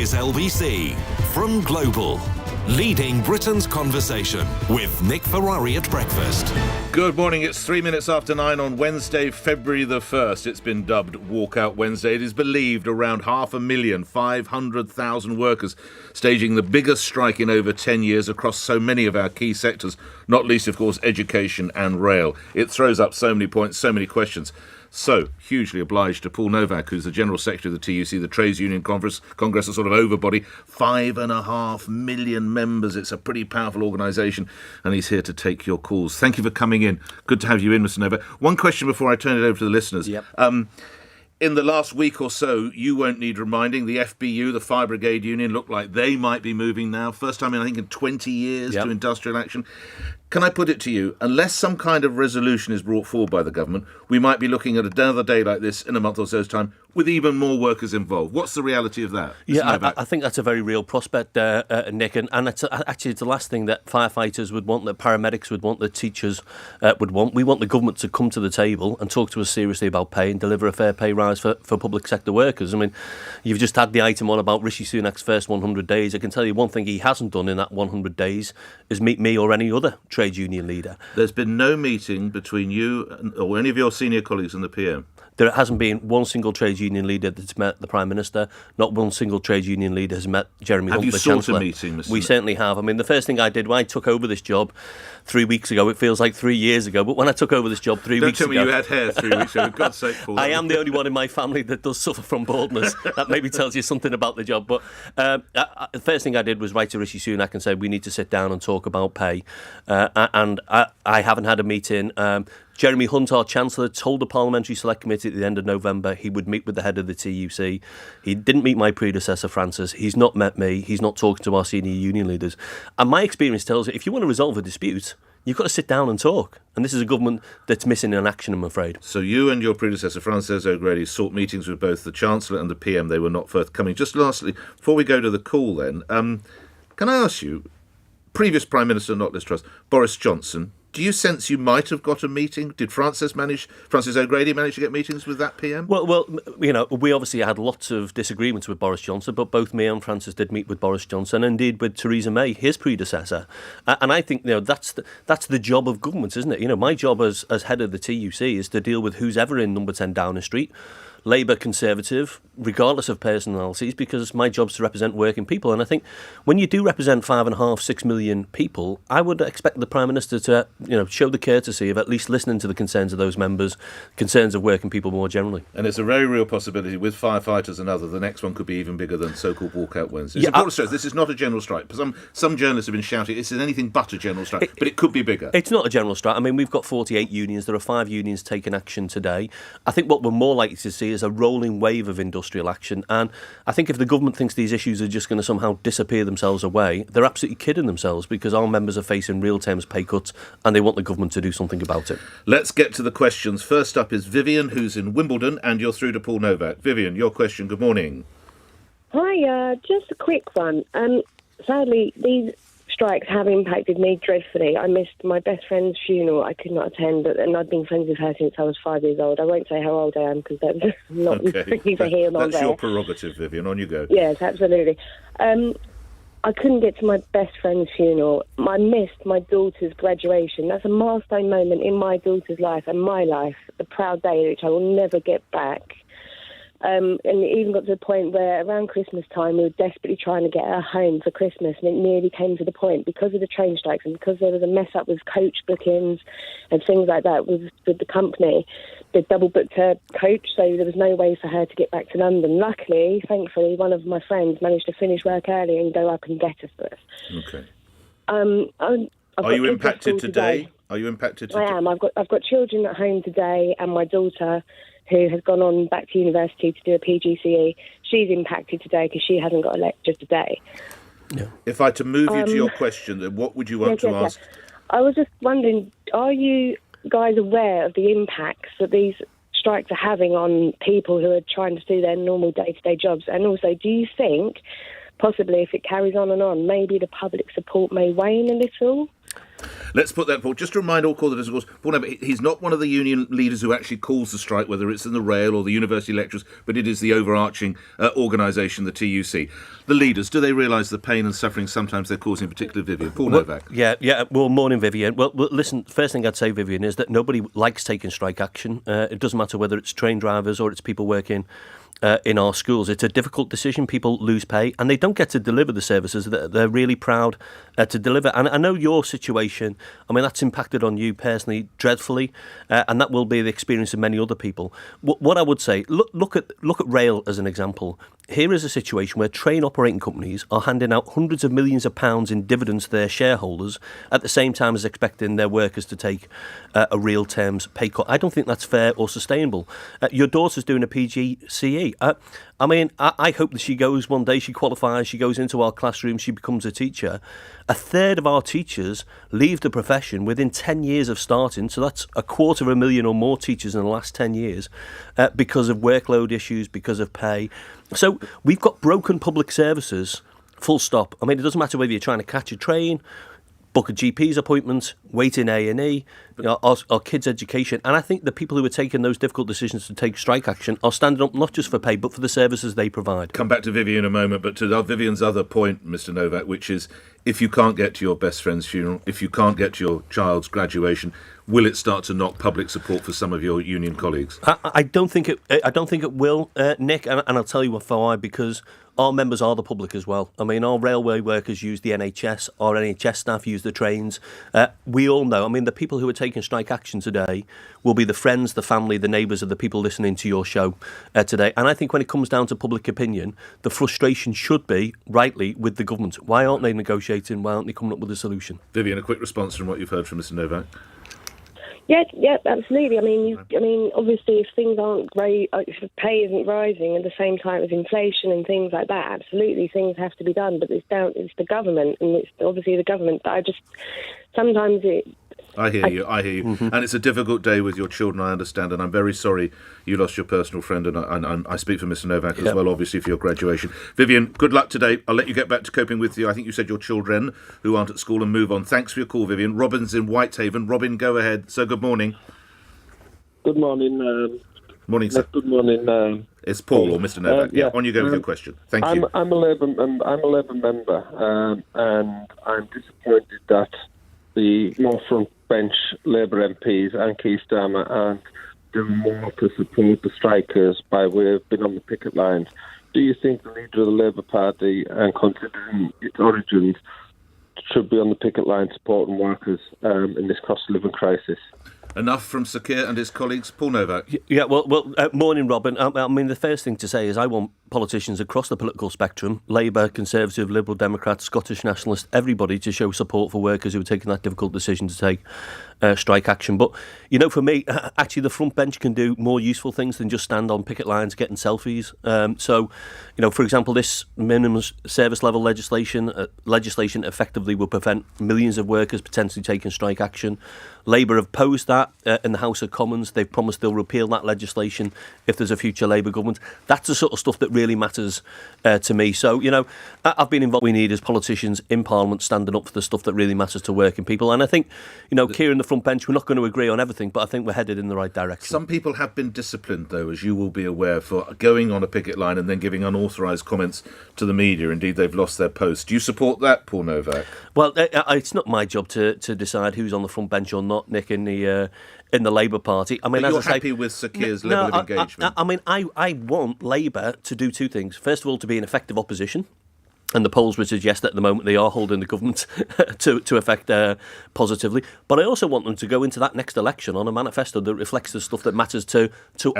is LBC from Global, leading Britain's conversation with Nick Ferrari at breakfast. Good morning, it's 3 minutes after 9 on Wednesday, February the 1st. It's been dubbed Walkout Wednesday. It is believed around 500,000 workers staging the biggest strike in over 10 years across so many of our key sectors, not least, of course, education and rail. It throws up so many points, so many questions. So, hugely obliged to Paul Nowak, who's the General Secretary of the TUC, the Trades Union Congress, a sort of overbody. 5.5 million members. It's a pretty powerful organisation, and he's here to take your calls. Thank you for coming in. Good to have you in, Mr. Nowak. One question before I turn it over to the listeners. Yep. In the last week or so, you won't need reminding, the FBU, the Fire Brigade Union, look like they might be moving now. First time in, I think, in 20 years to industrial action. Can I put it to you, unless some kind of resolution is brought forward by the government, we might be looking at another day like this in a month or so's time with even more workers involved. What's the reality of that? Yeah, I think that's a very real prospect, Nick, and it's actually it's the last thing that firefighters would want, that paramedics would want, that teachers would want. We want the government to come to the table and talk to us seriously about pay and deliver a fair pay rise for public sector workers. I mean, you've just had the item on about Rishi Sunak's first 100 days. I can tell you one thing he hasn't done in that 100 days is meet me or any other trade union leader. There's been no meeting between you or any of your senior colleagues and the PM? There hasn't been one single trade union leader that's met the Prime Minister. Not one single trade union leader has met Jeremy Hunt, the Chancellor. Have you sought a meeting, Mr. We certainly have. I mean, the first thing I did when I took over this job 3 weeks ago, it feels like 3 years ago, but when I took over this job 3 weeks ago... Don't tell me you had hair 3 weeks ago, for God's sake, Paul. I am the only one in my family that does suffer from baldness. That maybe tells you something about the job. But the first thing I did was write to Rishi Sunak and say, we need to sit down and talk about pay. And I haven't had a meeting. Jeremy Hunt, our Chancellor, told the Parliamentary Select Committee at the end of November he would meet with the head of the TUC. He didn't meet my predecessor, Francis. He's not met me. He's not talking to our senior union leaders. And my experience tells you, if you want to resolve a dispute, you've got to sit down and talk. And this is a government that's missing in action, I'm afraid. So you and your predecessor, Frances O'Grady, sought meetings with both the Chancellor and the PM. They were not forthcoming. Just lastly, before we go to the call then, can I ask you, previous Prime Minister, not Liz Truss, Boris Johnson, do you sense you might have got a meeting? Did Frances O'Grady manage to get meetings with that PM? Well, you know, we obviously had lots of disagreements with Boris Johnson, but both me and Frances did meet with Boris Johnson, and indeed with Theresa May, his predecessor. And I think, you know, that's the job of government, isn't it? You know, my job as head of the TUC is to deal with who's ever in number 10 Downing Street, Labour, Conservative, regardless of personalities, because my job's to represent working people. And I think when you do represent 5.5-6 million people, I would expect the Prime Minister to, you know, show the courtesy of at least listening to the concerns of those members, concerns of working people more generally. And it's a very real possibility with firefighters and others. The next one could be even bigger than so-called Walkout Wednesday. It's important to stress this is not a general strike. Some journalists have been shouting this is anything but a general strike, but it could be bigger. It's not a general strike. I mean, we've got 48 unions. There are 5 unions taking action today. I think what we're more likely to see is a rolling wave of industrial action, and I think if the government thinks these issues are just going to somehow disappear themselves away, they're absolutely kidding themselves, because our members are facing real terms pay cuts and they want the government to do something about it. Let's get to the questions. First up is Vivian, who's in Wimbledon, and you're through to Paul Nowak. Vivian, your question. Good morning. Hi, just a quick one. Sadly, these strikes have impacted me dreadfully. I missed my best friend's funeral. I could not attend, and I've been friends with her since I was 5 years old. I won't say how old I am because that's not neither here nor there. That's your prerogative, Vivian. On you go. Yes, absolutely. I couldn't get to my best friend's funeral. I missed my daughter's graduation. That's a milestone moment in my daughter's life and my life, a proud day which I will never get back. And it even got to the point where around Christmas time we were desperately trying to get her home for Christmas, and it nearly came to the point, because of the train strikes and because there was a mess up with coach bookings and things like that with the company, they double booked her coach, so there was no way for her to get back to London. Luckily, thankfully, one of my friends managed to finish work early and go up and get her for us. Okay. Are you impacted today? Are you impacted today? I am. I've got children at home today, and my daughter, who has gone on back to university to do a PGCE, she's impacted today because she hasn't got a lecture today. Yeah. If I to move you to your question, then what would you want to ask? I was just wondering, are you guys aware of the impacts that these strikes are having on people who are trying to do their normal day-to-day jobs? And also, do you think, possibly if it carries on and on, maybe the public support may wane a little? Let's put that, Paul. Just to remind all callers, of course, Paul Nowak, he's not one of the union leaders who actually calls the strike, whether it's in the rail or the university lecturers, but it is the overarching organisation, the TUC. The leaders, do they realise the pain and suffering sometimes they're causing, particularly Vivian? Paul Nowak. Yeah. Well, morning, Vivian. Well, listen, first thing I'd say, Vivian, is that nobody likes taking strike action. It doesn't matter whether it's train drivers or it's people working in our schools. It's a difficult decision. People lose pay and they don't get to deliver the services that they're really proud to deliver. And I know your situation, I mean, that's impacted on you personally dreadfully, and that will be the experience of many other people. What I would say, look at rail as an example. Here is a situation where train operating companies are handing out hundreds of millions of pounds in dividends to their shareholders at the same time as expecting their workers to take a real terms pay cut. I don't think that's fair or sustainable. Your daughter's doing a PGCE. I mean, I hope that she goes one day, she qualifies, she goes into our classroom, she becomes a teacher. A third of our teachers leave the profession within 10 years of starting, so that's 250,000 or more teachers in the last 10 years because of workload issues, because of pay. So we've got broken public services, full stop. I mean, it doesn't matter whether you're trying to catch a train, book a GP's appointment, wait in A&E, our kids' education. And I think the people who are taking those difficult decisions to take strike action are standing up not just for pay, but for the services they provide. Come back to Vivian in a moment, but to Vivian's other point, Mr. Nowak, which is if you can't get to your best friend's funeral, if you can't get to your child's graduation, will it start to knock public support for some of your union colleagues? I don't think it will, Nick, and I'll tell you why, because our members are the public as well. I mean, our railway workers use the NHS, our NHS staff use the trains. We all know, I mean, the people who are taking strike action today will be the friends, the family, the neighbours of the people listening to your show today. And I think when it comes down to public opinion, the frustration should be, rightly, with the government. Why aren't they negotiating? Why aren't they coming up with a solution? Vivian, a quick response from what you've heard from Mr. Nowak. Yeah, absolutely. I mean, obviously, if things aren't great, if pay isn't rising at the same time as inflation and things like that, absolutely, things have to be done. But it's the government, and it's obviously the government. But sometimes I hear you. Mm-hmm. And it's a difficult day with your children, I understand, and I'm very sorry you lost your personal friend, and I speak for Mr. Nowak as well, obviously, for your graduation. Vivian, good luck today. I'll let you get back to coping with I think you said your children who aren't at school, and move on. Thanks for your call, Vivian. Robin's in Whitehaven. Robin, go ahead. So good morning. Good morning. Morning, sir. Good morning. It's Paul or Mr. Nowak. On you go with your question. Thank you. I'm a Labour member, and I'm disappointed that the more front bench Labour MPs and Keir Starmer aren't doing more to support the strikers by way of being on the picket lines. Do you think the leader of the Labour Party, and considering its origins, should be on the picket line supporting workers in this cost of living crisis? Enough from Sir Keir and his colleagues. Paul Nowak. Yeah, well, morning, Robin. I mean, the first thing to say is I want politicians across the political spectrum, Labour, Conservative, Liberal Democrats, Scottish Nationalists, everybody to show support for workers who are taking that difficult decision to take strike action. But, for me, actually the front bench can do more useful things than just stand on picket lines getting selfies. So, for example, this minimum service level legislation effectively will prevent millions of workers potentially taking strike action. Labour have posed that in the House of Commons. They've promised they'll repeal that legislation if there's a future Labour government. That's the sort of stuff that really matters to me. So, I've been involved. We need as politicians in Parliament standing up for the stuff that really matters to working people. And I think, Keir and the front bench, we're not going to agree on everything, but I think we're headed in the right direction. Some people have been disciplined, though, as you will be aware, for going on a picket line and then giving unauthorised comments to the media. Indeed, they've lost their post. Do you support that, Paul Nowak? Well, it's not my job to decide who's on the front bench or not, Nick, in the Labour Party. I mean, but as you're I happy with Sir Keir's level of engagement? I want Labour to do two things. First of all, to be an effective opposition. And the polls would suggest that at the moment they are holding the government to affect positively. But I also want them to go into that next election on a manifesto that reflects the stuff that matters to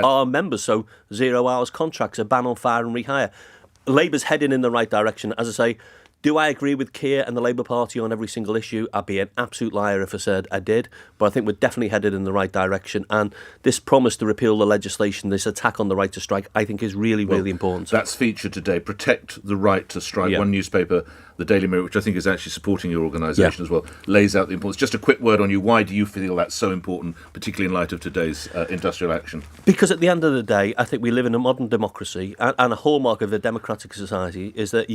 our members. So 0 hours contracts, a ban on fire and rehire. Labour's heading in the right direction. As I say, do I agree with Keir and the Labour Party on every single issue? I'd be an absolute liar if I said I did. But I think we're definitely headed in the right direction. And this promise to repeal the legislation, this attack on the right to strike, I think is really, really important. That's featured today. Protect the right to strike. Yeah. One newspaper the Daily Mirror, which I think is actually supporting your organisation as well, lays out the importance. Just a quick word on you. Why do you feel that's so important, particularly in light of today's industrial action? Because at the end of the day, I think we live in a modern democracy, and a hallmark of a democratic society is that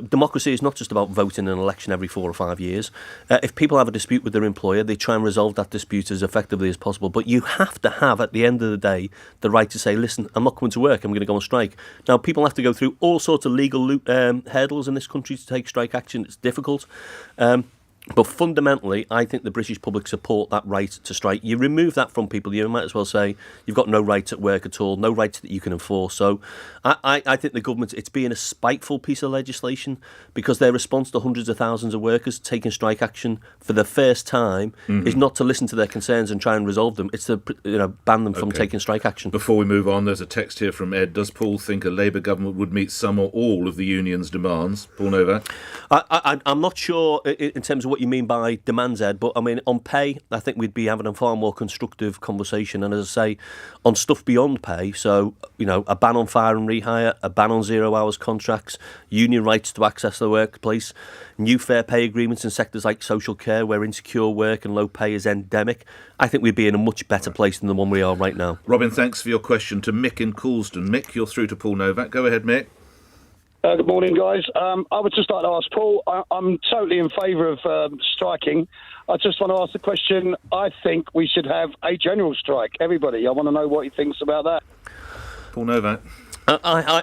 democracy is not just about voting in an election every 4 or 5 years. If people have a dispute with their employer, they try and resolve that dispute as effectively as possible. But you have to have, at the end of the day, the right to say, listen, I'm not coming to work, I'm going to go on strike. Now, people have to go through all sorts of legal hurdles in this country to take strike action. It's difficult. But fundamentally, I think the British public support that right to strike. You remove that from people, you might as well say you've got no rights at work at all, no rights that you can enforce. So I think the government, it's being a spiteful piece of legislation, because their response to hundreds of thousands of workers taking strike action for the first time is not to listen to their concerns and try and resolve them. It's to ban them from taking strike action. Before we move on, there's a text here from Ed. Does Paul think a Labour government would meet some or all of the union's demands? Paul Nowak? I'm not sure in terms of what you mean by demands, Ed, but I mean on pay, I think we'd be having a far more constructive conversation. And as I say, on stuff beyond pay, so a ban on fire and rehire, a ban on 0 hours contracts, union rights to access the workplace, new fair pay agreements in sectors like social care where insecure work and low pay is endemic. I think we'd be in a much better place than the one we are right now. Robin, thanks for your question. To Mick in Coulsdon. Mick, you're through to Paul Nowak. Go ahead, Mick. Good morning, guys. I would just like to ask Paul, I'm totally in favour of striking. I just want to ask the question, I think we should have a general strike. Everybody, I want to know what he thinks about that. Paul Nowak.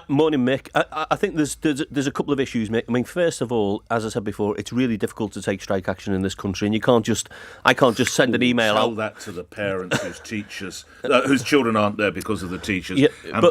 Morning, Mick. I think there's a couple of issues, Mick. I mean, first of all, as I said before, it's really difficult to take strike action in this country, and I can't just send an email Tell out. that to the parents whose teachers, whose children aren't there because of the teachers,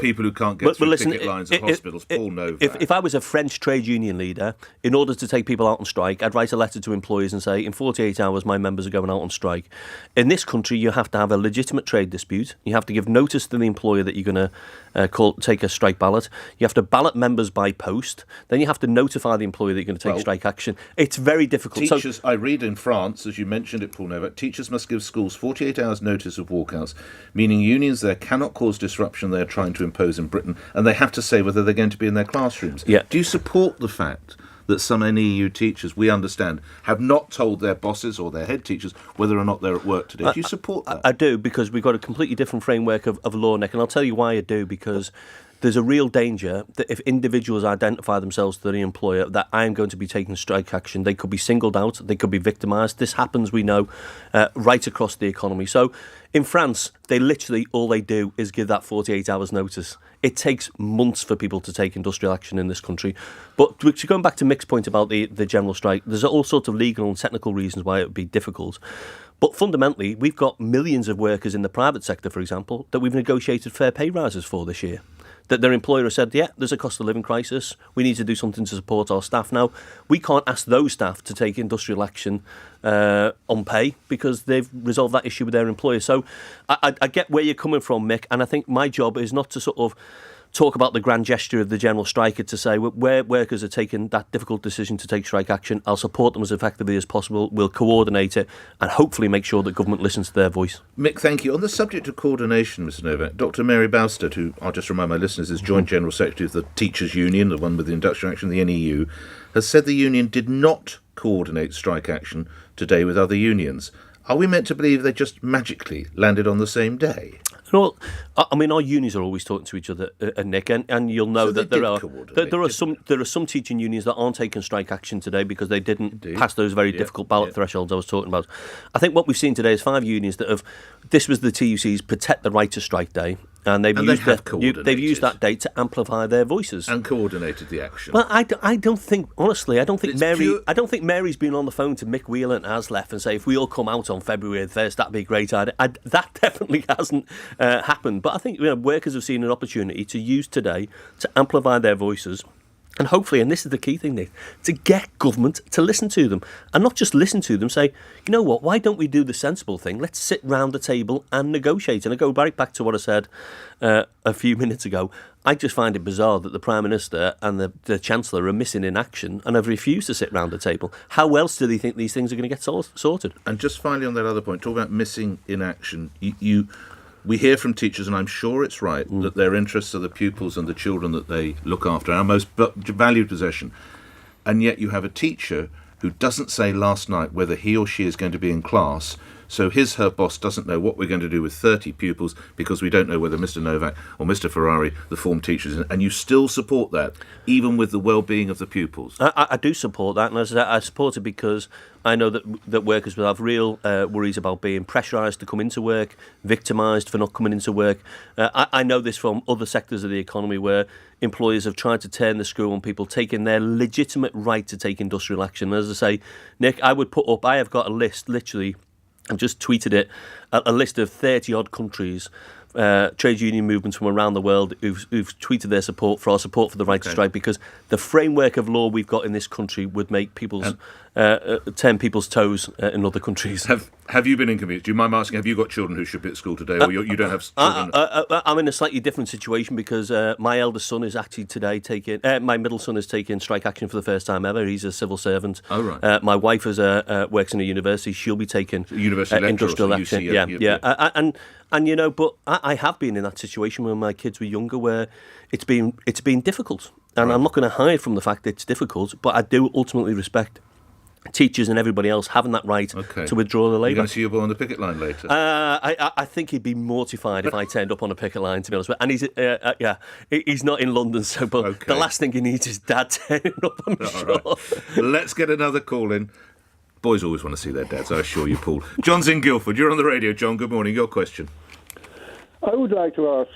people who can't get through picket lines at hospitals. Paul Nowak. If I was a French trade union leader, in order to take people out on strike, I'd write a letter to employers and say, in 48 hours, my members are going out on strike. In this country, you have to have a legitimate trade dispute. You have to give notice to the employer that you're going to take a strike ballot. You have to ballot members by post. Then you have to notify the employer that you're going to take strike action. It's very difficult. Teachers, I read in France, as you mentioned it, Paul Nowak, teachers must give schools 48 hours notice of walkouts, meaning unions there cannot cause disruption they are trying to impose in Britain, and they have to say whether they're going to be in their classrooms. Yeah. Do you support the fact that some NEU teachers, we understand, have not told their bosses or their head teachers whether or not they're at work today? Do you support that? I do, because we've got a completely different framework of law, Nick, and I'll tell you why I do, because there's a real danger that if individuals identify themselves to the employer that I am going to be taking strike action, they could be singled out, they could be victimised. This happens, we know, right across the economy. So in France, they literally, all they do is give that 48 hours notice. It takes months for people to take industrial action in this country. But going back to Mick's point about the general strike, there's all sorts of legal and technical reasons why it would be difficult. But fundamentally, we've got millions of workers in the private sector, for example, that we've negotiated fair pay rises for this year. That their employer has said, yeah, there's a cost of living crisis, we need to do something to support our staff. Now, we can't ask those staff to take industrial action on pay because they've resolved that issue with their employer. So I get where you're coming from, Mick, and I think my job is not to sort of talk about the grand gesture of the general strike, to say where workers are taking that difficult decision to take strike action, I'll support them as effectively as possible, we'll coordinate it and hopefully make sure that government listens to their voice. Mick, thank you. On the subject of coordination, Mr Nowak, Dr Mary Bowstead, who, I'll just remind my listeners, is Joint General Secretary of the Teachers' Union, the one with the industrial action, the NEU, has said the union did not coordinate strike action today with other unions. Are we meant to believe they just magically landed on the same day? Well, I mean, our unions are always talking to each other, Nick, and you'll know that there are some teaching unions that aren't taking strike action today because they didn't pass those very difficult ballot thresholds I was talking about. I think what we've seen today is 5 unions that have. This was the TUC's Protect the Right to Strike Day, and they've used that day to amplify their voices and coordinated the action. Well, I don't think Mary's been on the phone to Mick Whelan and Aslef and say if we all come out on February 1st, that'd be a great idea. That definitely hasn't happened. But I think workers have seen an opportunity to use today to amplify their voices. And hopefully, and this is the key thing, Nick, to get government to listen to them. And not just listen to them, say, you know what, why don't we do the sensible thing? Let's sit round the table and negotiate. And I go right back to what I said a few minutes ago. I just find it bizarre that the Prime Minister and the Chancellor are missing in action and have refused to sit round the table. How else do they think these things are going to get sorted? And just finally on that other point, talk about missing in action. We hear from teachers, and I'm sure it's right, that their interests are the pupils and the children that they look after, our most valued possession. and yet you have a teacher who doesn't say last night whether he or she is going to be in class, so her boss doesn't know what we're going to do with 30 pupils because we don't know whether Mr. Nowak or Mr. Ferrari, the form teachers, and you still support that, even with the well-being of the pupils. I do support that, and I support it because I know that workers will have real worries about being pressurised to come into work, victimised for not coming into work. I know this from other sectors of the economy where employers have tried to turn the screw on people taking their legitimate right to take industrial action. As I say, Nick, I have got a list, literally, I've just tweeted it, a list of 30-odd countries, trade union movements from around the world who've tweeted their support for the right to strike, because the framework of law we've got in this country would make turn people's toes in other countries. Have you been inconvenienced? Do you mind asking, have you got children who should be at school today, or you don't have children? I'm in a slightly different situation because my eldest son is actually today my middle son is taking strike action for the first time ever. He's a civil servant. Oh, right. My wife works in a university. She'll be taking industrial action. Yeah. But I have been in that situation when my kids were younger where it's been difficult. And I'm not going to hide from the fact that it's difficult, but I do ultimately respect teachers and everybody else having that right to withdraw the labour. You're going to see your boy on the picket line later? I think he'd be mortified if I turned up on a picket line, to be honest. And he's not in London, so the last thing he needs is Dad turning up, I'm sure. Right. Let's get another call in. Boys always want to see their dads, I assure you, Paul. John's in Guildford. You're on the radio, John. Good morning. Your question. I would like to ask,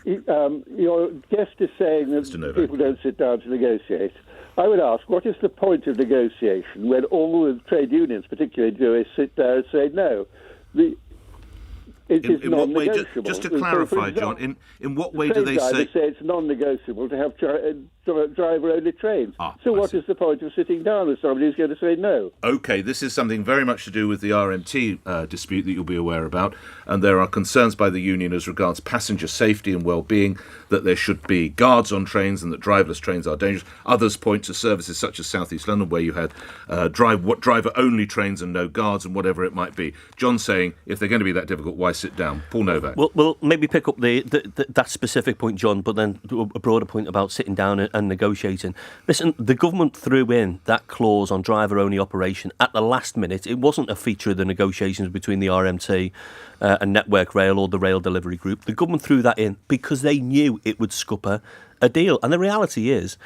your guest is saying that people don't sit down to negotiate. I would ask, what is the point of negotiation when all the trade unions particularly do is sit there and say no? It is non-negotiable. Just to clarify, John, in what way do they say it's non-negotiable to have driver-only trains? What is the point of sitting down with somebody who's going to say no? OK, this is something very much to do with the RMT dispute that you'll be aware about, and there are concerns by the union as regards passenger safety and well-being, that there should be guards on trains and that driverless trains are dangerous. Others point to services such as South East London, where you had driver-only trains and no guards and whatever it might be. John's saying, if they're going to be that difficult, why sit down? Paul Nowak. Well, maybe pick up that specific point, John, but then a broader point about sitting down and negotiating. Listen, the government threw in that clause on driver-only operation at the last minute. It wasn't a feature of the negotiations between the RMT and Network Rail or the Rail Delivery Group. The government threw that in because they knew it would scupper a deal. And the reality is,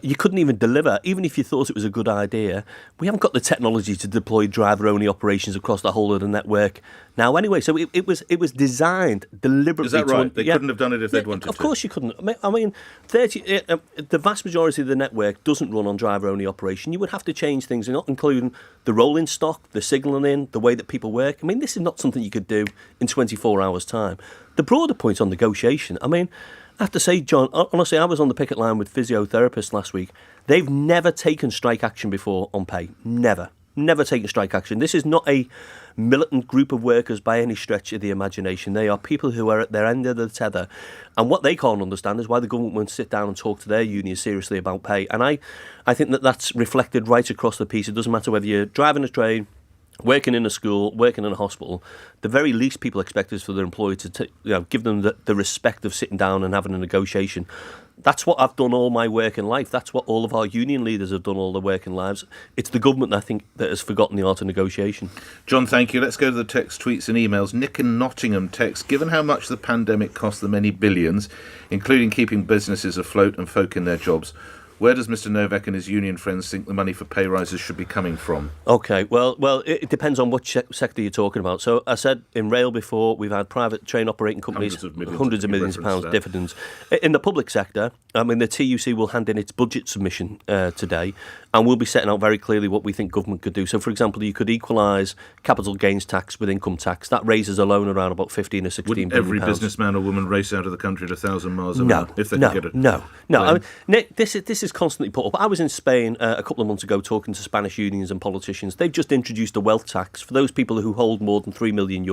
you couldn't even deliver, even if you thought it was a good idea. We haven't got the technology to deploy driver-only operations across the whole of the network now anyway. So it was designed deliberately. Is that right? They couldn't have done it if they'd wanted to. Of course you couldn't. I mean, the vast majority of the network doesn't run on driver-only operation. You would have to change things, including the rolling stock, the signalling, the way that people work. I mean, this is not something you could do in 24 hours' time. The broader point on negotiation, I mean, I have to say, John, honestly, I was on the picket line with physiotherapists last week. They've never taken strike action before on pay. Never taken strike action. This is not a militant group of workers by any stretch of the imagination. They are people who are at their end of the tether. And what they can't understand is why the government won't sit down and talk to their union seriously about pay. And I think that's reflected right across the piece. It doesn't matter whether you're driving a train, working in a school, working in a hospital. The very least people expect is for their employer to give them the respect of sitting down and having a negotiation. That's what I've done all my working life. That's what all of our union leaders have done all their working lives. It's the government, I think, that has forgotten the art of negotiation. John, thank you. Let's go to the text, tweets and emails. Nick in Nottingham texts, given how much the pandemic cost them many billions, including keeping businesses afloat and folk in their jobs, where does Mr. Nowak and his union friends think the money for pay rises should be coming from? OK, well, it depends on which sector you're talking about. So I said in rail before, we've had private train operating companies, hundreds of millions of pounds dividends. In the public sector, I mean, the TUC will hand in its budget submission today, and we'll be setting out very clearly what we think government could do. So, for example, you could equalise capital gains tax with income tax. That raises alone around about 15 or 16 Wouldn't billion every pounds. businessman or woman race out of the country at 1,000 miles an hour if they could get it? No. I mean, Nick, this is constantly put up. I was in Spain a couple of months ago talking to Spanish unions and politicians. They've just introduced a wealth tax for those people who hold more than €3 million.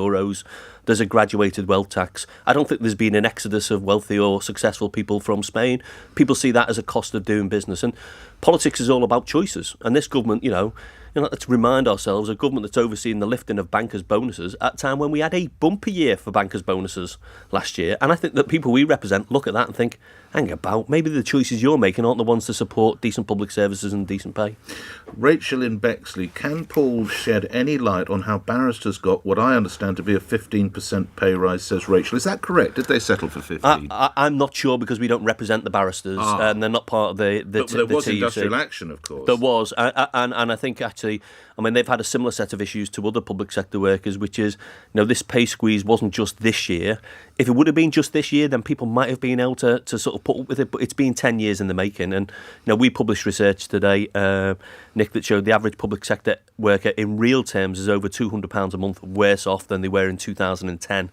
There's a graduated wealth tax. I don't think there's been an exodus of wealthy or successful people from Spain. People see that as a cost of doing business. And politics is all about choices. And this government, let's remind ourselves, a government that's overseeing the lifting of bankers' bonuses at a time when we had a bumper year for bankers' bonuses last year. And I think that people we represent look at that and think, hang about. Maybe the choices you're making aren't the ones to support decent public services and decent pay. Rachel in Bexley, can Paul shed any light on how barristers got what I understand to be a 15% pay rise, says Rachel. Is that correct? Did they settle for 15? I'm not sure because we don't represent the barristers and they're not part of the But there was TUC. industrial action, of course. There was, and I think actually, I mean, they've had a similar set of issues to other public sector workers, which is, this pay squeeze wasn't just this year. If it would have been just this year, then people might have been able to sort of put up with it, but it's been 10 years in the making. And, we published research today, Nick, that showed the average public sector worker in real terms is over £200 a month worse off than they were in 2010,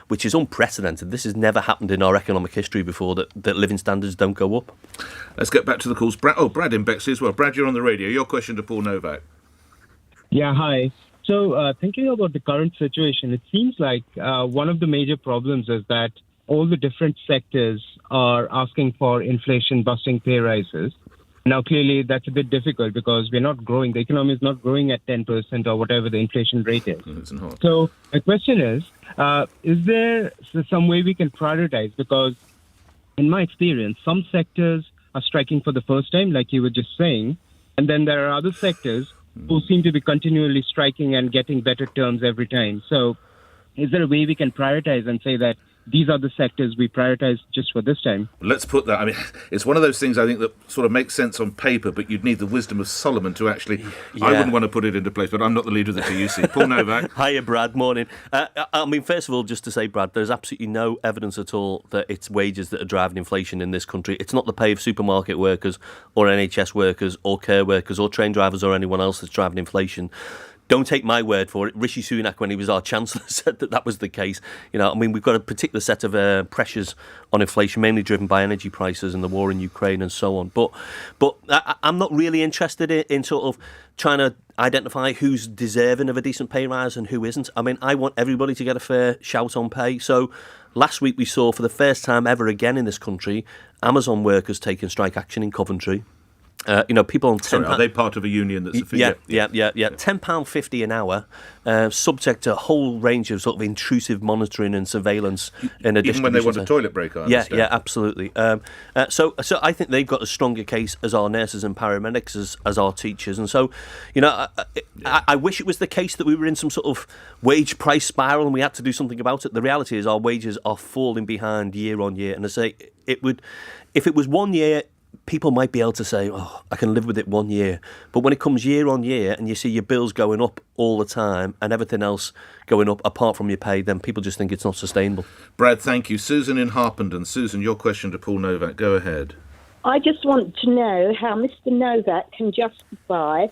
which is unprecedented. This has never happened in our economic history before, that living standards don't go up. Let's get back to the calls. Brad in Bexley as well. Brad, you're on the radio. Your question to Paul Nowak. Yeah, hi. So thinking about the current situation, it seems like one of the major problems is that all the different sectors are asking for inflation-busting pay rises. Now, clearly, that's a bit difficult because we're not growing. The economy is not growing at 10% or whatever the inflation rate is. So my question is there some way we can prioritize? Because in my experience, some sectors are striking for the first time, like you were just saying, and then there are other sectors who seem to be continually striking and getting better terms every time. So is there a way we can prioritize and say that these are the sectors we prioritize just for this time? Let's put that. I mean, it's one of those things I think that sort of makes sense on paper, but you'd need the wisdom of Solomon to actually. Yeah. I wouldn't want to put it into place, but I'm not the leader of the TUC. Paul Nowak. Hiya, Brad. Morning. I mean, first of all, just to say, Brad, there's absolutely no evidence at all that it's wages that are driving inflation in this country. It's not the pay of supermarket workers or NHS workers or care workers or train drivers or anyone else that's driving inflation. Don't take my word for it. Rishi Sunak, when he was our Chancellor, said that was the case. I mean, we've got a particular set of pressures on inflation, mainly driven by energy prices and the war in Ukraine and so on. But I'm not really interested in sort of trying to identify who's deserving of a decent pay rise and who isn't. I mean, I want everybody to get a fair shout on pay. So last week we saw, for the first time ever again in this country, Amazon workers taking strike action in Coventry. People on £10. Are they part of a union that's a Yeah. £10.50 an hour, subject to a whole range of sort of intrusive monitoring and surveillance in a even when they want a toilet break, I understand. Yeah, absolutely. So I think they've got a stronger case as our nurses and paramedics as our teachers. And so, I wish it was the case that we were in some sort of wage price spiral and we had to do something about it. The reality is our wages are falling behind year on year. And I say if it was 1 year, people might be able to say, I can live with it 1 year. But when it comes year on year and you see your bills going up all the time and everything else going up apart from your pay, then people just think it's not sustainable. Brad, thank you. Susan in Harpenden. Susan, your question to Paul Nowak. Go ahead. I just want to know how Mr. Nowak can justify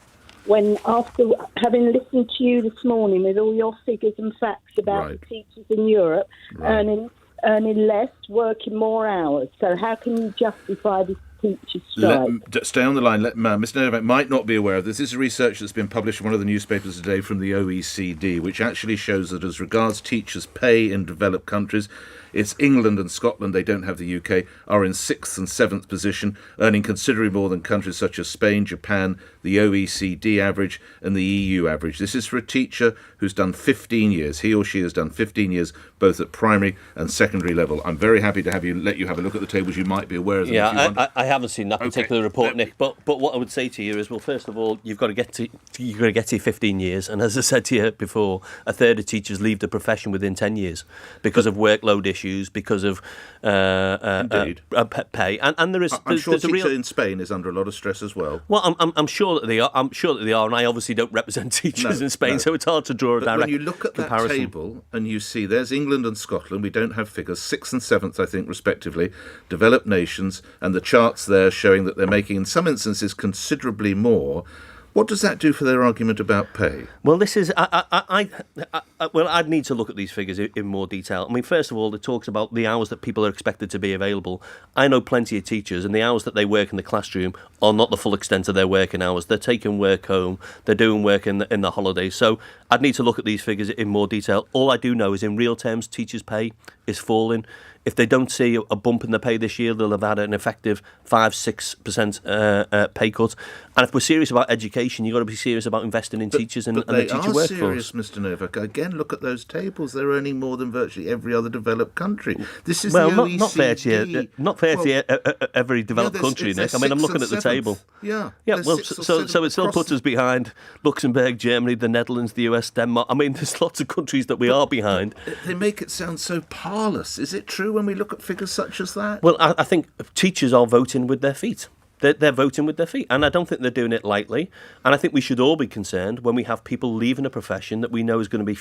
when, after having listened to you this morning with all your figures and facts about the teachers in Europe earning less, working more hours. So how can you justify this teacher strike? Stay on the line. Mr. Nowak might not be aware of this. This is research that's been published in one of the newspapers today from the OECD, which actually shows that as regards teachers' pay in developed countries, it's England and Scotland, they don't have the UK, are in 6th and 7th position, earning considerably more than countries such as Spain, Japan, the OECD average and the EU average. This is for a teacher who's done 15 years. He or she has done 15 years, both at primary and secondary level. I'm very happy to let you have a look at the tables. You might be aware of them. Yeah, I haven't seen that particular report, Nick. But what I would say to you is, well, first of all, you've got to get to 15 years. And as I said to you before, a third of teachers leave the profession within 10 years because of workload issues, because of pay. And there is. I'm sure a teacher in Spain is under a lot of stress as well. Well, I'm sure that they are. I'm sure that they are, and I obviously don't represent teachers in Spain, so it's hard to draw a direct comparison. When you look at that table and you see there's England and Scotland, we don't have figures, 6th and 7th, I think, respectively, developed nations, and the charts there showing that they're making, in some instances, considerably more. What does that do for their argument about pay? Well, this is... I'd need to look at these figures in more detail. I mean, first of all, it talks about the hours that people are expected to be available. I know plenty of teachers, and the hours that they work in the classroom are not the full extent of their working hours. They're taking work home. They're doing work in the holidays. So I'd need to look at these figures in more detail. All I do know is, in real terms, teachers' pay is falling. If they don't see a bump in their pay this year, they'll have had an effective 5-6% pay cut. And if we're serious about education, you've got to be serious about investing in teachers and the teacher workforce. They are serious, Mr. Novak. Again, look at those tables. They're earning more than virtually every other developed country. This is the OECD. Not fair to every developed country, Nick. I mean, I'm looking at the table. Yeah. Well, so it still puts us behind Luxembourg, Germany, the Netherlands, the US, Denmark. I mean, there's lots of countries that we are behind. They make it sound so parlous. Is it true when we look at figures such as that? Well, I think teachers are voting with their feet. They're voting with their feet, and I don't think they're doing it lightly. And I think we should all be concerned when we have people leaving a profession that we know is going to be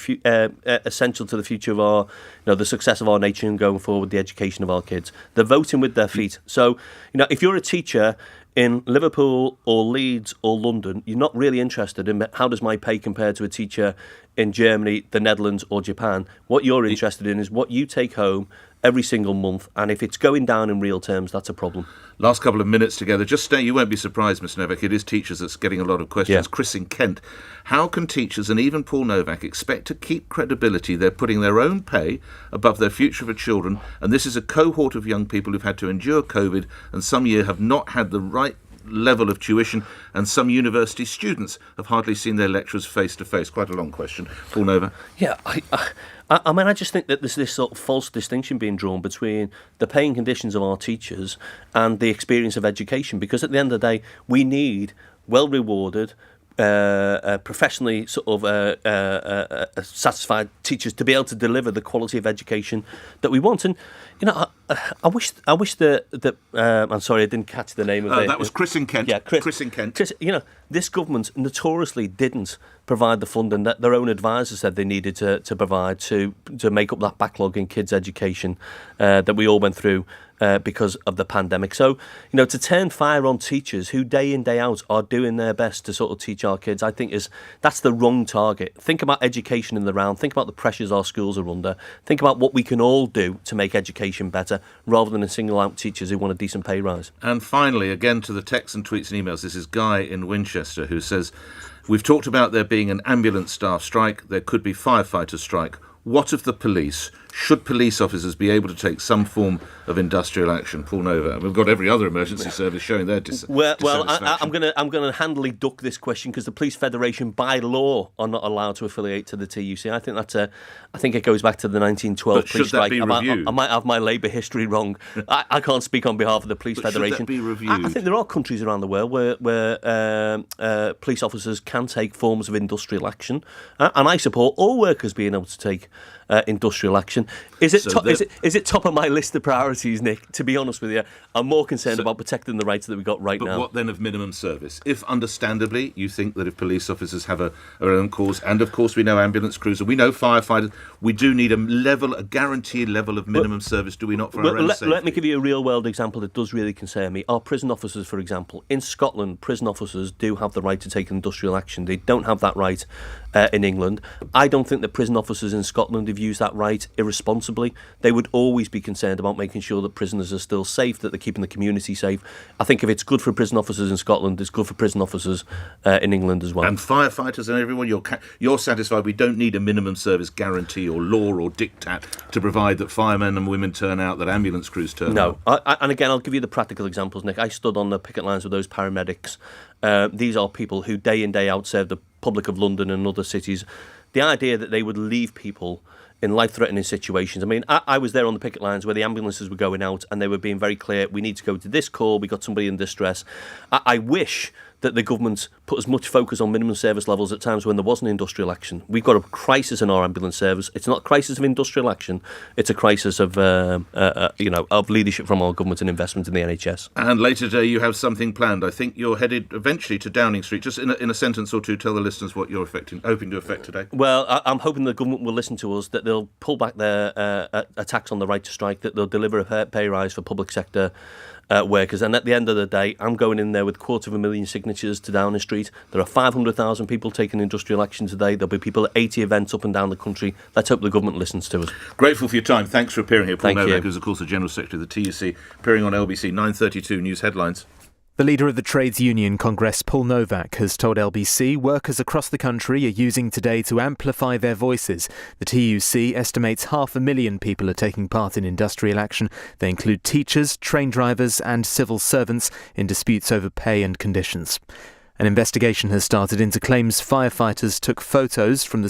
essential to the future of our, the success of our nation and going forward, the education of our kids. They're voting with their feet. So, if you're a teacher in Liverpool or Leeds or London, you're not really interested in how does my pay compare to a teacher in Germany, the Netherlands or Japan. What you're interested in is what you take home every single month, and if it's going down in real terms, that's a problem. Last couple of minutes together. Just stay, you won't be surprised, Mr. Novak, it is teachers that's getting a lot of questions. Yeah. Chris in Kent. How can teachers and even Paul Nowak expect to keep credibility? They're putting their own pay above their future for children, and this is a cohort of young people who've had to endure COVID and some year have not had the right level of tuition, and some university students have hardly seen their lecturers face to face. Quite a long question. Paul Nowak. Yeah, I mean, I just think that there's this sort of false distinction being drawn between the paying conditions of our teachers and the experience of education, because at the end of the day, we need well-rewarded, professionally sort of satisfied teachers to be able to deliver the quality of education that we want. And I wish that I'm sorry, I didn't catch the name of it. That was Chris in Kent. Yeah, Chris in Kent. Chris, this government notoriously didn't provide the funding that their own advisors said they needed to provide to make up that backlog in kids' education that we all went through because of the pandemic. So, to turn fire on teachers who day in, day out are doing their best to sort of teach our kids, I think that's the wrong target. Think about education in the round. Think about the pressures our schools are under. Think about what we can all do to make education better, rather than single out teachers who want a decent pay rise. And finally, again to the texts and tweets and emails, this is Guy in Winchester who says, we've talked about there being an ambulance staff strike, there could be firefighter strike. What of the police? Should police officers be able to take some form of industrial action? Paul Nowak. We've got every other emergency service showing their I'm going to handily duck this question because the Police Federation, by law, are not allowed to affiliate to the TUC. I think it goes back to the 1912 police strike. Be reviewed? I might have my labour history wrong. I can't speak on behalf of the Police Federation. Should that be reviewed? I think there are countries around the world where police officers can take forms of industrial action, and I support all workers being able to take industrial action. Is it top of my list of priorities, Nick? To be honest with you, I'm more concerned about protecting the rights that we've got right now. But what then of minimum service? If, understandably, you think that if police officers have their own cause, and of course we know ambulance crews, and we know firefighters, we do need a guaranteed level of minimum service, do we not, for our own safety? Let me give you a real-world example that does really concern me. Our prison officers, for example. In Scotland, prison officers do have the right to take industrial action. They don't have that right in England. I don't think that prison officers in Scotland have used that right irresponsibly. They would always be concerned about making sure that prisoners are still safe, that they're keeping the community safe. I think if it's good for prison officers in Scotland, it's good for prison officers in England as well. And firefighters and everyone, you're satisfied we don't need a minimum service guarantee or law or diktat to provide that firemen and women turn out, that ambulance crews turn out? No. And again, I'll give you the practical examples, Nick. I stood on the picket lines with those paramedics. These are people who day in, day out serve the public of London and other cities. The idea that they would leave people in life-threatening situations. I mean, I was there on the picket lines where the ambulances were going out and they were being very clear, we need to go to this call, we got somebody in distress. I wish that the government put as much focus on minimum service levels at times when there wasn't industrial action. We've got a crisis in our ambulance service. It's not a crisis of industrial action. It's a crisis of of leadership from our government and investment in the NHS. And later today you have something planned. I think you're headed eventually to Downing Street. Just in a sentence or two, tell the listeners what you're hoping to effect today. Well, I'm hoping the government will listen to us, that they'll pull back their attacks on the right to strike, that they'll deliver a pay rise for public sector workers. And at the end of the day, I'm going in there with 250,000 signatures to Downing Street. There are 500,000 people taking industrial action today. There'll be people at 80 events up and down the country. Let's hope the government listens to us. Grateful for your time. Thanks for appearing here. Paul Thank Nowak, you. who's of course the General Secretary of the TUC, appearing on LBC 9:32 News Headlines. The leader of the trades union Congress, Paul Nowak, has told LBC workers across the country are using today to amplify their voices. The TUC estimates 500,000 people are taking part in industrial action. They include teachers, train drivers and civil servants in disputes over pay and conditions. An investigation has started into claims firefighters took photos from the